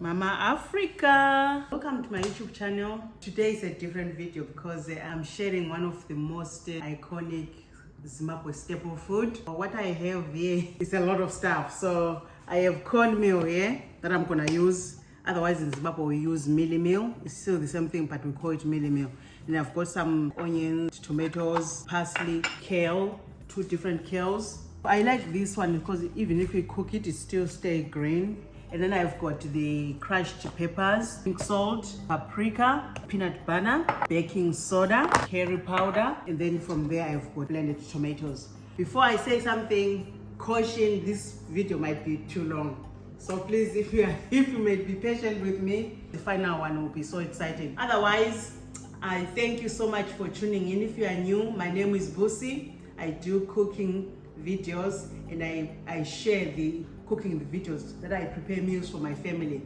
Mama Africa. Welcome to my YouTube channel. Today is a different video because I'm sharing one of the most iconic Zimbabwe staple food. What I have here is a lot of stuff. So I have cornmeal here that I'm gonna use. Otherwise in Zimbabwe we use mealie meal. It's still the same thing, but we call it mealie meal. And I've got some onions, tomatoes, parsley, kale, 2 different kales. I like this one because even if you cook it, it still stays green. And then I've got the crushed peppers, pink salt, paprika, peanut butter, baking soda, curry powder, and then from there I've got blended tomatoes. Before I say something, caution, this video might be too long. So please, if you may be patient with me, the final one will be so exciting. Otherwise, I thank you so much for tuning in. If you are new, my name is Busi. I do cooking videos and I share the cooking videos that I prepare meals for my family.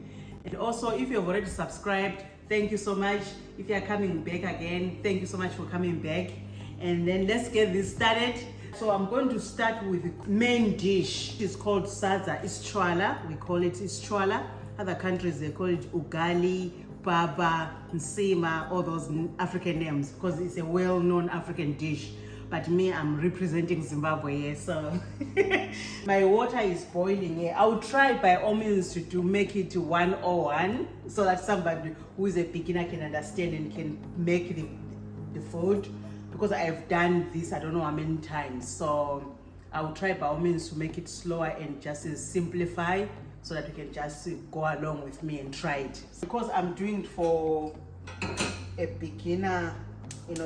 And also, if you have already subscribed, thank you so much. If you are coming back again, thank you so much for coming back. And then let's get this started. So I'm going to start with the main dish. It's called Sadza. It's chwala. We call it chwala. Other countries they call it ugali, baba, nsima, all those African names because it's a well-known African dish. But me, I'm representing Zimbabwe here, so my water is boiling here. I will try by all means to make it 101 so that somebody who is a beginner can understand and can make the food, because I've done this I don't know how many times. So I will try by all means to make it slower and just simplify so that you can just go along with me and try it. Because I'm doing it for a beginner,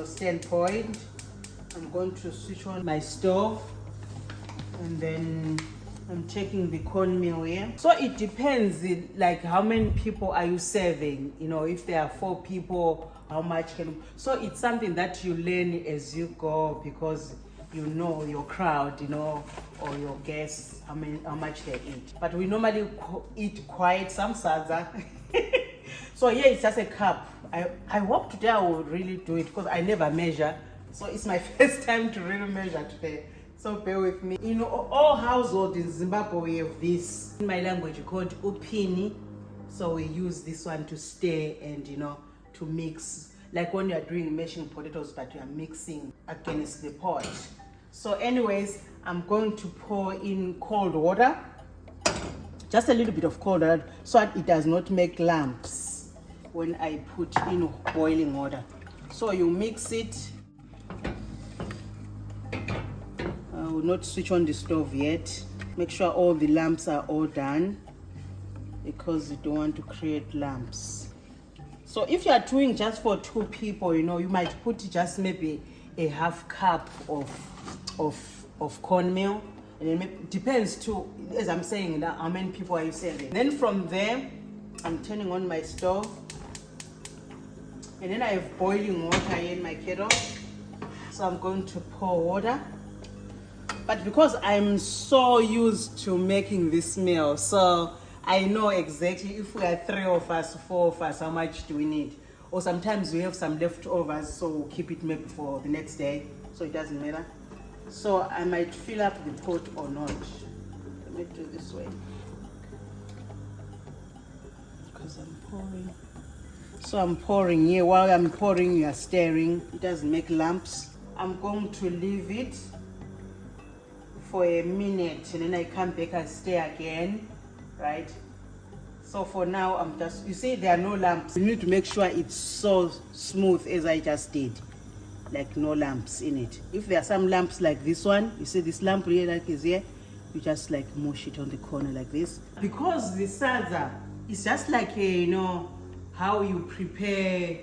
standpoint, I'm going to switch on my stove and then I'm checking the cornmeal here. So it depends, like how many people are you serving? If there are 4 people, how much so it's something that you learn as you go, because you know your crowd, or your guests, how much they eat. But we normally eat quite some sadza. So here it's just a cup. I hope today I will really do it because I never measure. So it's my first time to really measure today. So bear with me. All households in Zimbabwe we have this. In my language we call it upini. So we use this one to stir and to mix. Like when you are doing mashing potatoes, but you are mixing against the pot. So anyways, I'm going to pour in cold water. Just a little bit of cold water so that it does not make lumps when I put in boiling water. So you mix it. I will not switch on the stove yet. Make sure all the lumps are all done because you don't want to create lumps. So if you are doing just for 2 people, you might put just maybe a half cup of cornmeal. And it depends too, as I'm saying, how many people are you serving. Then from there, I'm turning on my stove. And then I have boiling water here in my kettle. So I'm going to pour water. But because I'm so used to making this meal, so I know exactly if we are 3 of us, 4 of us, how much do we need. Or sometimes we have some leftovers, so we'll keep it maybe for the next day, so it doesn't matter. So I might fill up the pot or not. Let me do this way. Because I'm pouring. So I'm pouring here. While I'm pouring, you are stirring. It doesn't make lumps. I'm going to leave it for a minute and then I come back and stir again, right? So for now, I'm just, you see there are no lumps. You need to make sure it's so smooth as I just did, like no lumps in it. If there are some lumps like this one, you see this lump here like is here, you just like mush it on the corner like this. Because the sadza is just like how you prepare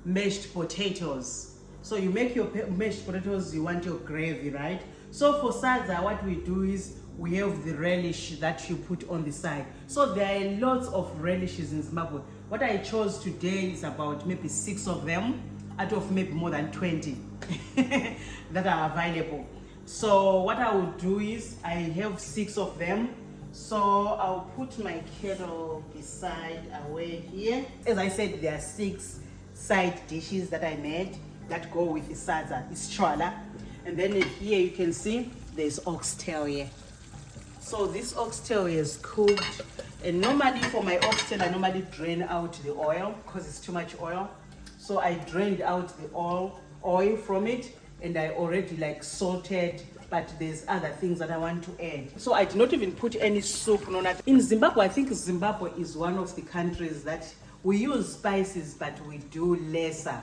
mashed potatoes. So you make your mashed potatoes, you want your gravy, right? So for sadza, what we do is we have the relish that you put on the side. So there are lots of relishes in Zimbabwe. What I chose today is about maybe 6 of them out of maybe more than 20 that are available. So what I will do is I have 6 of them. So I'll put my kettle beside away here. As I said, there are 6 side dishes that I made that go with the sadza. It's chwala. And then here you can see there's oxtail here. So this oxtail is cooked, and normally for my oxtail I normally drain out the oil because it's too much oil. So I drained out the oil from it, and I already like salted, but there's other things that I want to add. So I did not even put any soup, no nothing. In Zimbabwe, I think Zimbabwe is one of the countries that we use spices, but we do lesser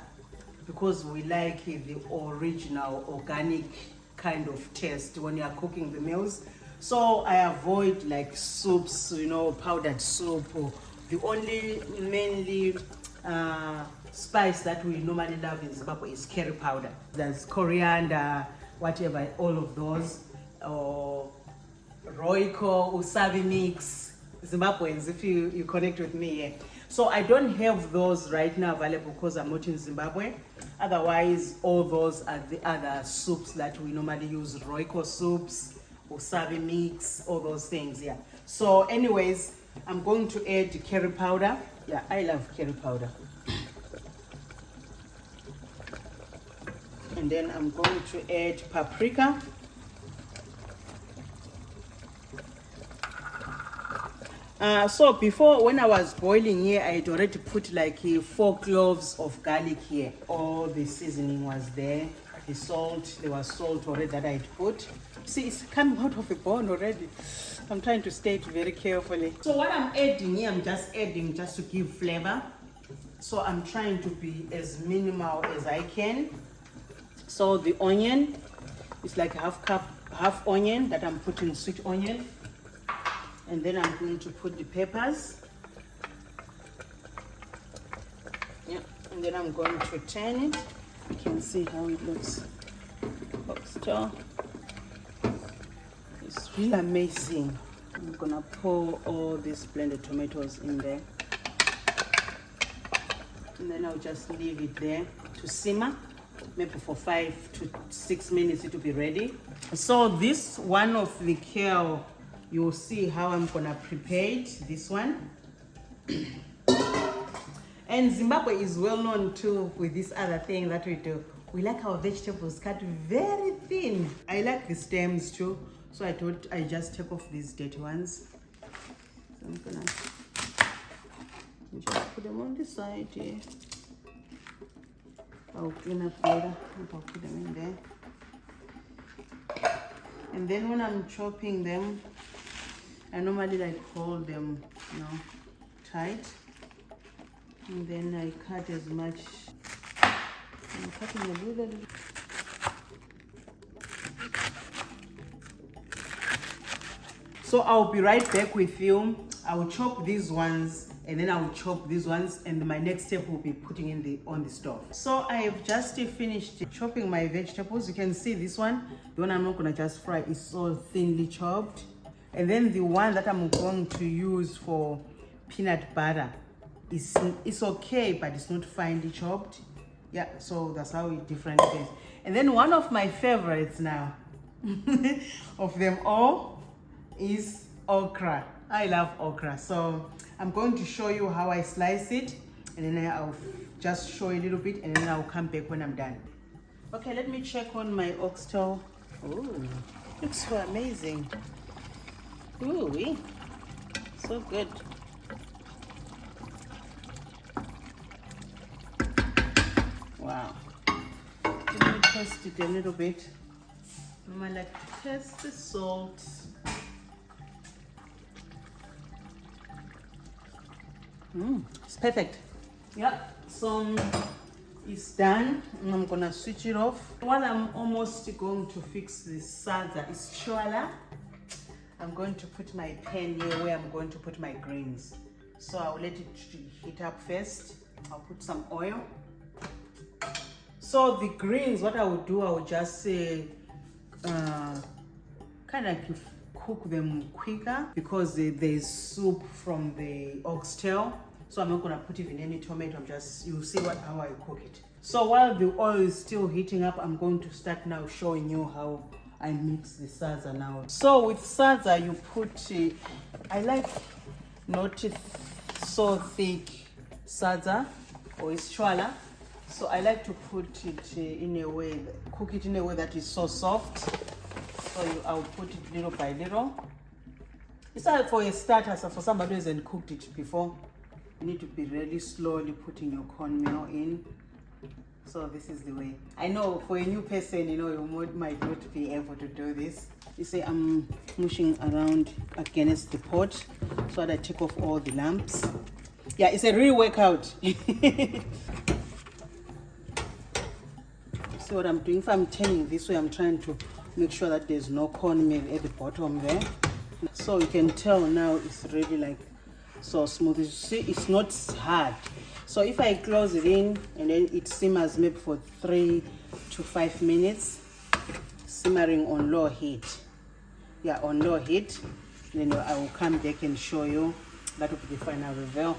because we like the original organic kind of taste when you are cooking the meals. So I avoid like soups, you know, powdered soup. Or the only mainly spice that we normally love in Zimbabwe is curry powder. There's coriander, whatever, all of those, or roiko, usabi mix. Zimbabweans, if you connect with me, yeah. So I don't have those right now available because I'm not in Zimbabwe. Otherwise, all those are the other soups that we normally use, roiko soups, usabi mix, all those things, yeah. So anyways, I'm going to add curry powder. Yeah, I love curry powder. And then I'm going to add paprika. So before, when I was boiling here, I had already put like 4 cloves of garlic here. All the seasoning was there. The salt, there was salt already that I had put. See, it's coming out of the bone already. I'm trying to state very carefully. So what I'm adding here, I'm just adding just to give flavor. So I'm trying to be as minimal as I can. So the onion is like half onion that I'm putting, sweet onion. And then I'm going to put the peppers. Yeah, and then I'm going to turn it. You can see how it looks. Oxtail. It's really amazing. I'm gonna pour all these blended tomatoes in there. And then I'll just leave it there to simmer. Maybe for 5 to 6 minutes it will be ready. So this one of the kale, you'll see how I'm gonna prepare it, this one. And Zimbabwe is well known too with this other thing that we do. We like our vegetables cut very thin. I like the stems too, so I thought I just take off these dirty ones. So I'm gonna just put them on the side here. I'll clean up later. I'll put them in there. And then when I'm chopping them, I normally like hold them, you know, tight. And then I cut as much. I'm cutting a little. So I'll be right back with you. I will chop these ones, and then I will chop these ones, and my next step will be putting in on the stove. So I have just finished chopping my vegetables. You can see this one, the one I'm not gonna just fry, is so thinly chopped. And then the one that I'm going to use for peanut butter it's okay, but it's not finely chopped. Yeah, so that's how it different is. And then one of my favorites now of them all is okra. I love okra. So I'm going to show you how I slice it, and then I'll just show you a little bit, and then I'll come back when I'm done. Okay, let me check on my oxtail. Ooh, looks so amazing. Ooh, so good. Wow. Let me test it a little bit. I like to test the salt. It's perfect. Yep. So it's done, and I'm gonna switch it off. While I'm almost going to fix the sadza, it's chola. I'm going to put my pan here where I'm going to put my greens. So I'll let it heat up first. I'll put some oil. So the greens, what I will do, I will just kind of cook them quicker because there's soup from the oxtail. So I'm not gonna put even any tomato. You'll see how I cook it. So while the oil is still heating up, I'm going to start now showing you how I mix the sadza now. So with sadza, you put, I like not so thick sadza, or it's chwala. So I like to put it in a way, cook it in a way that is so soft. So I'll put it little by little. It's like for a starter, so for somebody who hasn't cooked it before, you need to be really slowly putting your cornmeal in. So this is the way. I know for a new person, you know, you might not be able to do this. You see, I'm pushing around against the pot so that I take off all the lumps. Yeah, it's a real workout. See what I'm doing? If I'm turning this way, I'm trying to make sure that there's no cornmeal at the bottom there. So you can tell now it's really like so smooth. You see, it's not hard. So if I close it in and then it simmers maybe for 3 to 5 minutes, simmering on low heat. Yeah, on low heat. Then I will come back and show you. That will be the final reveal.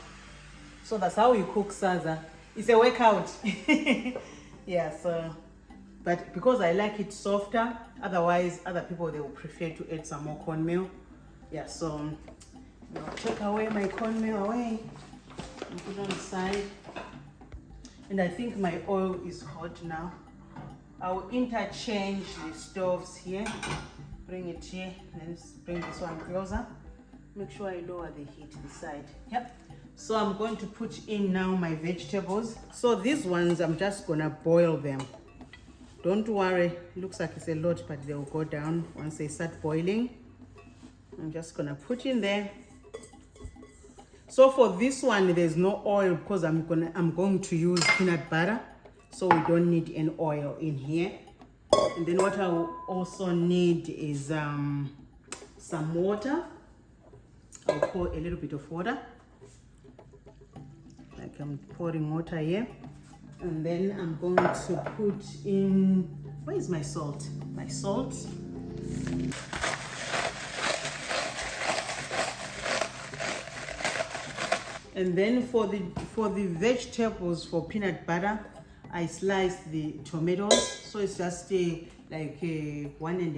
So that's how you cook sadza. It's a workout. Yeah, so, but because I like it softer, otherwise other people, they will prefer to add some more cornmeal. Yeah, so I'll take away my cornmeal away and put it on the side. And I think my oil is hot now. I'll interchange the stoves here. Bring it here, and then bring this one closer. Make sure I lower the heat this side. Yep. So I'm going to put in now my vegetables. So these ones, I'm just gonna boil them. Don't worry, looks like it's a lot, but they'll go down once they start boiling. I'm just gonna put in there. So for this one, there's no oil because I'm going to use peanut butter. So we don't need an oil in here. And then what I will also need is some water. I'll pour a little bit of water. Like I'm pouring water here. And then I'm going to put in, where is my salt? My salt. And then for the vegetables, for peanut butter, I sliced the tomatoes. So it's just like a one and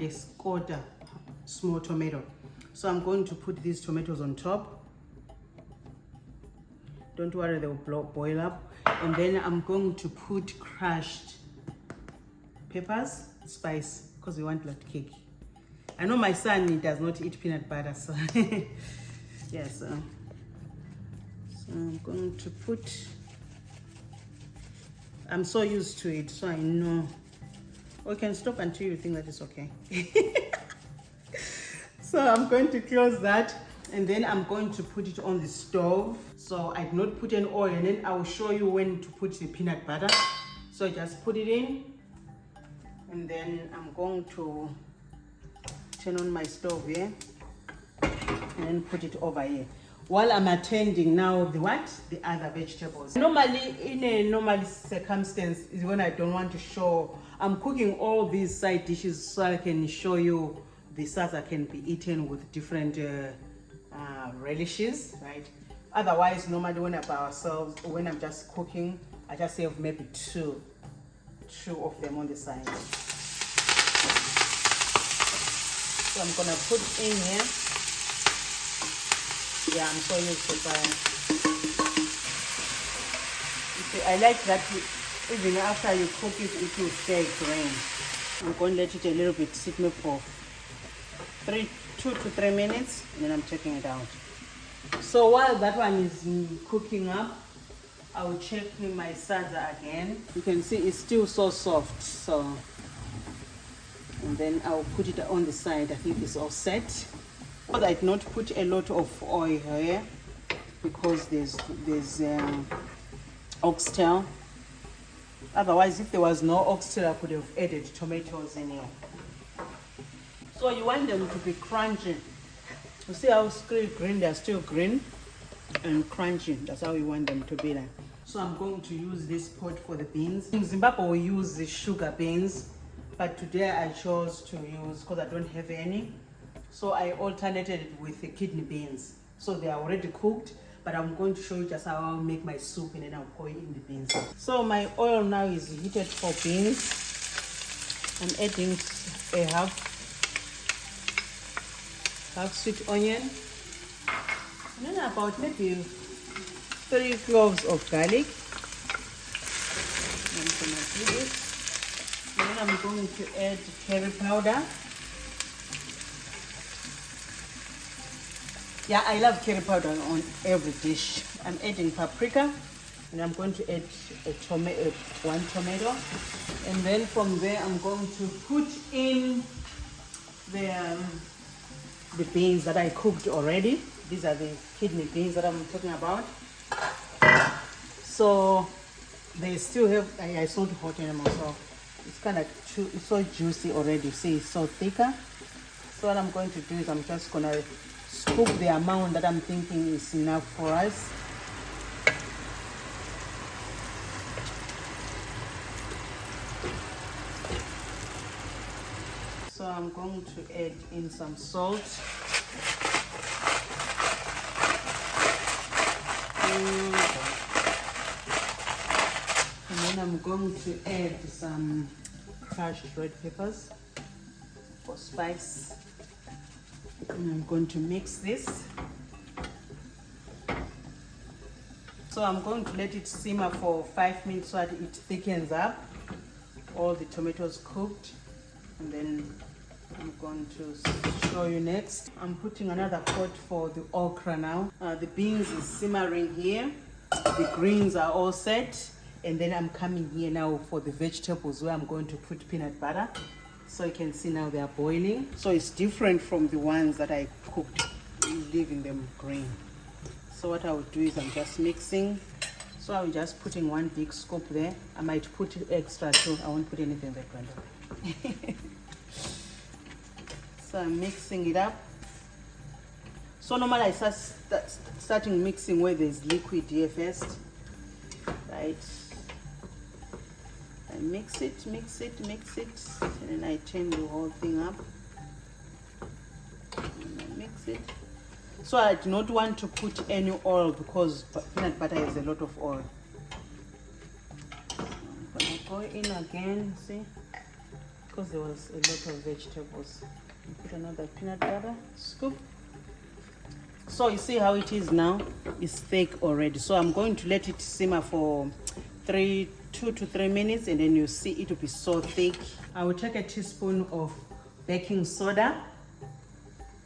a quarter small tomato. So I'm going to put these tomatoes on top. Don't worry, they'll boil up. And then I'm going to put crushed peppers, spice, because we want like cake. I know my son, he does not eat peanut butter, so yes. So I'm going to put, I'm so used to it, so I know. We can stop until you think that it's okay. So I'm going to close that, and then I'm going to put it on the stove. So I did not put an oil, and then I will show you when to put the peanut butter. So I just put it in, and then I'm going to turn on my stove here, and then put it over here. While I'm attending now the other vegetables. Normally, in a normal circumstance, is when I don't want to show. I'm cooking all these side dishes so I can show you the sadza can be eaten with different relishes, right? Otherwise, normally when I'm by ourselves, or when I'm just cooking, I just have maybe two of them on the side. So I'm gonna put in here. Yeah, I'm so used to fire. You see, I like that even after you cook it, it will stay green. I'm going to let it a little bit sit me for 2 to 3 minutes, and then I'm taking it out. So while that one is cooking up, I will check my sadza again. You can see it's still so soft. So, and then I'll put it on the side. I think it's all set. I did not put a lot of oil here because there's oxtail. Otherwise, if there was no oxtail, I could have added tomatoes in here. So you want them to be crunchy. You see how still green? They're still green and crunchy. That's how you want them to be like. So I'm going to use this pot for the beans. In Zimbabwe, we use the sugar beans, but today I chose to use, because I don't have any. So I alternated it with the kidney beans. So they are already cooked, but I'm going to show you just how I'll make my soup, and then I'll pour it in the beans. So my oil now is heated for beans. I'm adding a half sweet onion, and then about maybe 3 cloves of garlic. I'm gonna do this. And then I'm going to add curry powder. Yeah, I love curry powder on every dish. I'm adding paprika, and I'm going to add one tomato, and then from there I'm going to put in the beans that I cooked already. These are the kidney beans that I'm talking about. So they still have, it's not hot anymore, so it's kind of it's so juicy already. See, it's so thicker. So what I'm going to do is I'm just gonna scoop the amount that I'm thinking is enough for us. So I'm going to add in some salt. And then I'm going to add some crushed red peppers for spice. And I'm going to mix this. So I'm going to let it simmer for 5 minutes so that it thickens up. All the tomatoes cooked. And then I'm going to show you next. I'm putting another pot for the okra now. The beans is simmering here. The greens are all set. And then I'm coming here now for the vegetables where I'm going to put peanut butter. So you can see now they are boiling. So it's different from the ones that I cooked, leaving them green. So what I will do is I'm just mixing. So I'm just putting one big scoop there. I might put extra too. I won't put anything there, Brenda. So I'm mixing it up. So normally I starting mixing where there's liquid here first, right? I mix it, and then I turn the whole thing up. And I mix it. So I do not want to put any oil because peanut butter has a lot of oil. I'm gonna go in again, see, because there was a lot of vegetables. Put another peanut butter scoop. So you see how it is now? It's thick already. So I'm going to let it simmer for 2 to 3 minutes, and then you see it will be so thick. I will take a teaspoon of baking soda.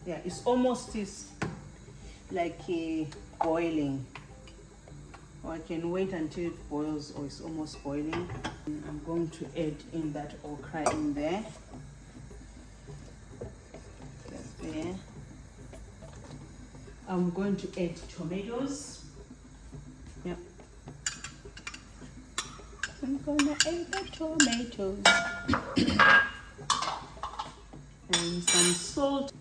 Yeah, it's almost like boiling. Or I can wait until it boils or it's almost boiling. And I'm going to add in that okra in there. There. I'm going to add tomatoes. Yep. I'm gonna add the tomatoes and some salt.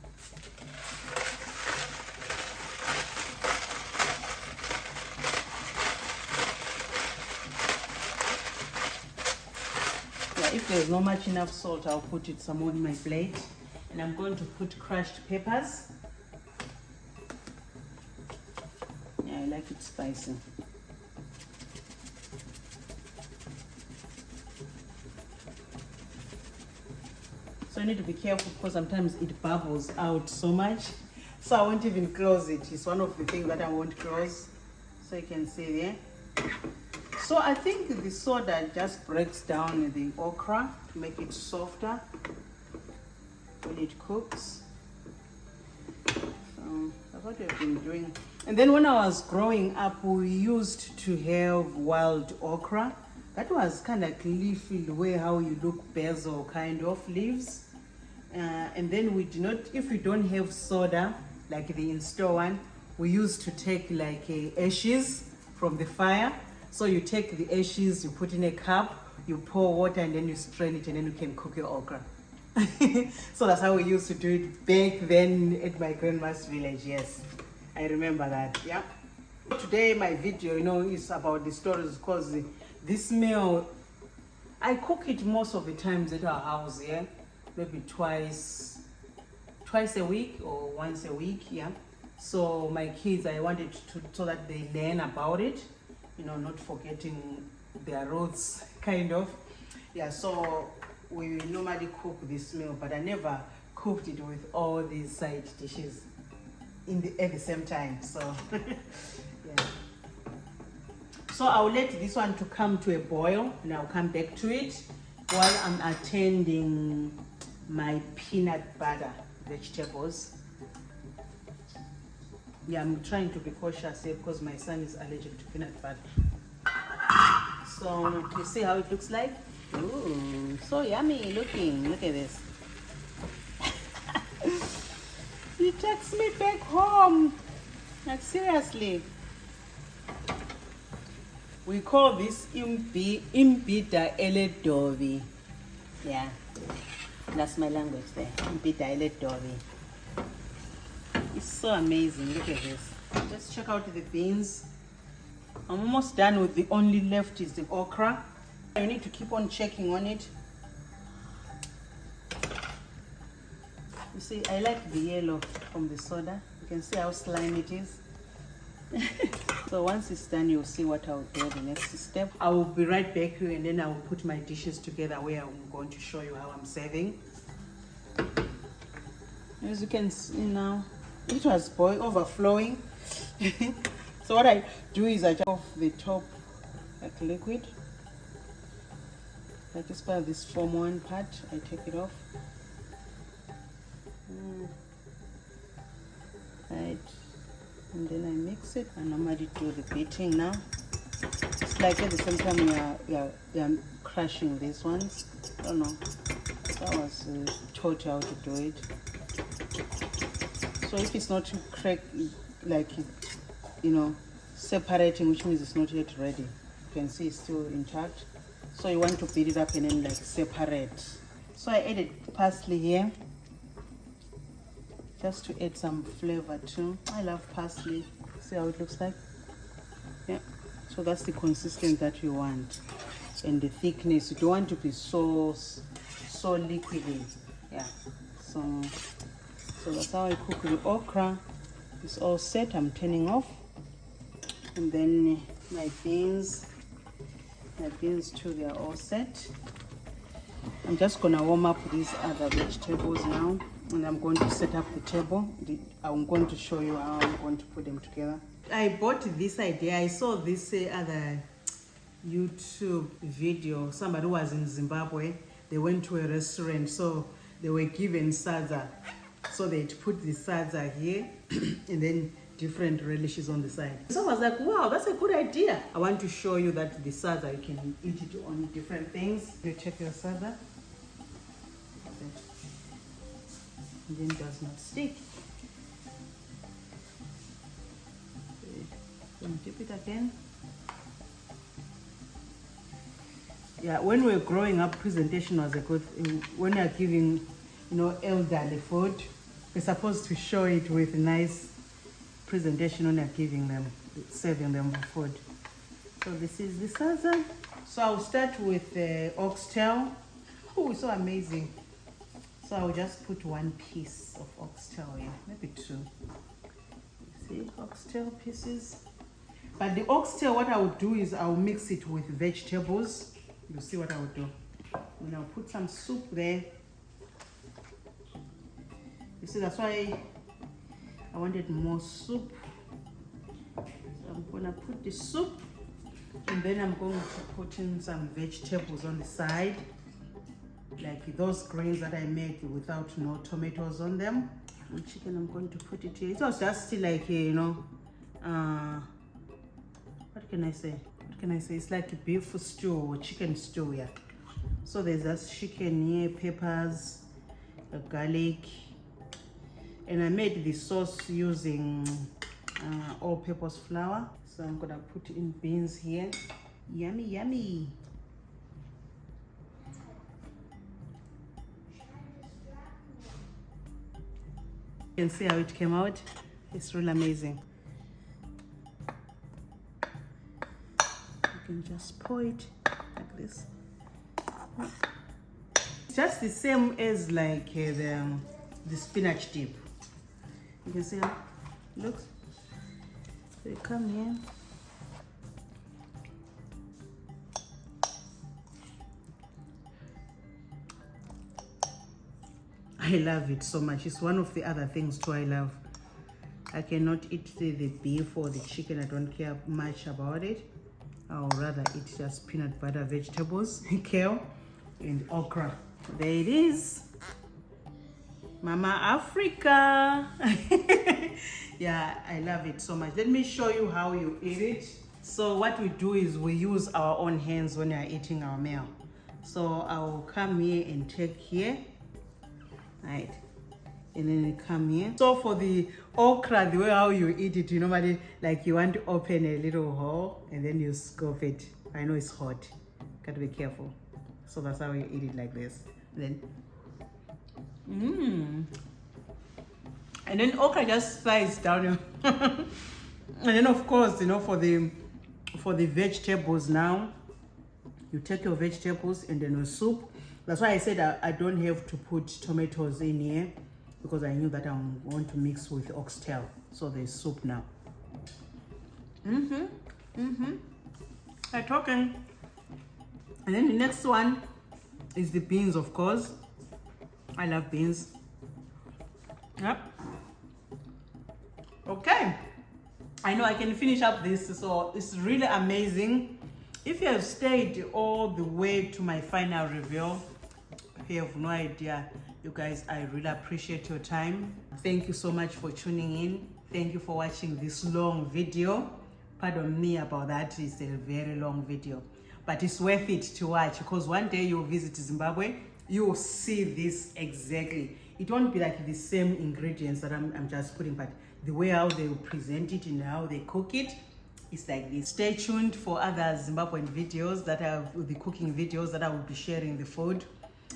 Yeah, if there's not much enough salt, I'll put it some on my plate. And I'm going to put crushed peppers. Yeah, I like it spicy. So I need to be careful because sometimes it bubbles out so much. So I won't even close it. It's one of the things that I won't close. So you can see there. So I think the soda just breaks down the okra to make it softer when it cooks. So that's what we've been doing. And then when I was growing up, we used to have wild okra. That was kind of leafy, the way how you look basil kind of leaves. And then we do not, if we don't have soda, like the in-store one, we used to take like ashes from the fire. So you take the ashes, you put in a cup, you pour water, and then you strain it, and then you can cook your okra. So that's how we used to do it back then at my grandma's village. Yes, I remember that. Yeah. Today my video, is about the stories because this meal, I cook it most of the times at our house. Yeah, maybe twice a week or once a week. Yeah. So my kids, I wanted to so that they learn about it. Not forgetting their roots, kind of. Yeah. So we normally cook this meal, but I never cooked it with all these side dishes at the same time. So yeah. So I'll let this one to come to a boil, and I'll come back to it while I'm attending my peanut butter vegetables. Yeah, I'm trying to be cautious here because my son is allergic to peanut butter. So you see how it looks like? Ooh, so yummy looking. Look at this. He takes me back home. Like seriously. We call this imbida eledovi. Yeah, that's my language there. Imbida eledovi. It's so amazing. Look at this. Just check out the beans. I'm almost done with the only left is the okra. You need to keep on checking on it. You see, I like the yellow from the soda. You can see how slimy it is. So once it's done, you'll see what I'll do the next step. I will be right back here and then I will put my dishes together where I'm going to show you how I'm serving. As you can see now, it was overflowing. So what I do is I just off the top like liquid. Like this part of this foam one part, I take it off. Right. And then I mix it. I normally do the beating now. It's like at the same time you're crushing these ones. I don't know. I was taught how to do it. So if it's not crack, like separating, which means it's not yet ready. You can see it's still intact. So you want to beat it up and then like separate. So I added parsley here, just to add some flavor too. I love parsley. See how it looks like? Yeah. So that's the consistency that you want, and the thickness. You don't want to be so liquidy. Yeah. So that's how I cook the okra. It's all set. I'm turning off, and then my beans too. They are all set. I'm just gonna warm up these other vegetables now. And I'm going to set up the table. I'm going to show you how I'm going to put them together. I bought this idea. I saw this other YouTube video. Somebody was in Zimbabwe. They went to a restaurant, so they were given sadza. So they'd put the sadza here and then different relishes on the side. So I was like, wow, that's a good idea. I want to show you that the sadza, you can eat it on different things. You check your sadza. And then does not stick. Then dip it again. Yeah, when we were growing up, presentation was a good thing. When you're giving, elderly food, we're supposed to show it with nice presentation when you're giving them, serving them food. So this is the salsa. So I'll start with the oxtail. Oh, it's so amazing. So I'll just put one piece of oxtail here, maybe two. See, oxtail pieces. But the oxtail, what I will do is I'll mix it with vegetables. You'll see what I will do. And I'll put some soup there. You see, that's why I wanted more soup. So I'm gonna put the soup, and then I'm going to put in some vegetables on the side. Like those greens that I made without no tomatoes on them. And chicken, I'm going to put it here. It was just like, what can I say? It's like a beef stew or chicken stew, yeah. So there's just chicken here, peppers, garlic. And I made the sauce using all-purpose flour. So I'm gonna put in beans here. Yummy, yummy. You can see how it came out. It's really amazing. You can just pour it like this. It's just the same as like the spinach dip. You can see how it looks. So you come here. I love it so much. It's one of the other things too I love. I cannot eat the beef or the chicken. I don't care much about it. I would rather eat just peanut butter, vegetables, kale, and okra. There it is. Mama Africa. Yeah, I love it so much. Let me show you how you eat it. So what we do is we use our own hands when we are eating our meal. So I will come here and take here, right? And then you come here. So for the okra, the way how you eat it, you normally, like, you want to open a little hole and then you scoop it. I know it's hot, gotta be careful. So that's how you eat it, like this. Then, and then okra just slides down. And then of course, you know, for the vegetables now, you take your vegetables and then your soup. That's why I said I don't have to put tomatoes in here, because I knew that I'm going to mix with oxtail. So there's soup now. I'm talking. And then the next one is the beans, of course. I love beans. Yep. Okay. I know I can finish up this, so it's really amazing. If you have stayed all the way to my final review, you have no idea. You guys, I really appreciate your time. Thank you so much for tuning in. Thank you for watching this long video. Pardon me about that, it's a very long video. But it's worth it to watch, because one day you'll visit Zimbabwe, you will see this exactly. It won't be like the same ingredients that I'm just putting, but the way how they will present it and how they cook it, it's like this. Stay tuned for other Zimbabwean videos that will be cooking videos that I will be sharing the food.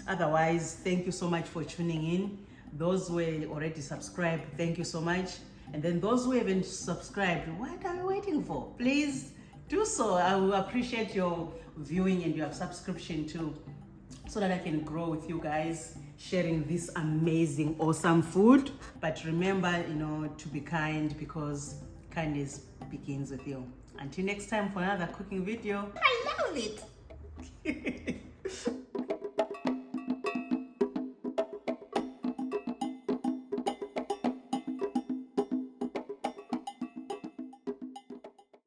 Otherwise, thank you so much for tuning in. Those who are already subscribed, thank you so much. And then those who haven't subscribed, what are you waiting for? Please do so. I will appreciate your viewing and your subscription too, so that I can grow with you guys, sharing this amazing, awesome food. But remember, you know, to be kind, because kindness begins with you. Until next time for another cooking video. I love it.